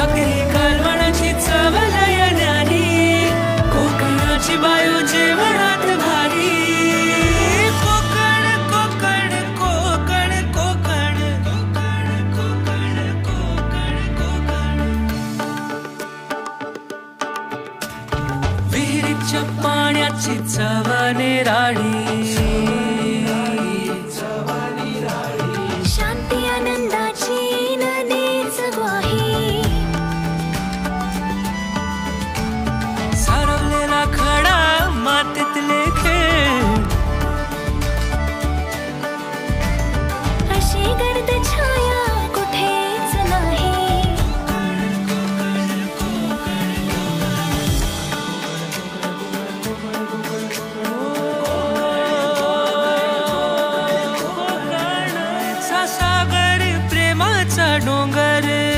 भाकरी कालवणाची चव लय न्यारी, कोकणाची बायो जेवणात भारी। कोकण कोकण कोकण कोकण कोकण कोकण कोकण कोकण। विहिरीच्या पाण्याची चव निराळी,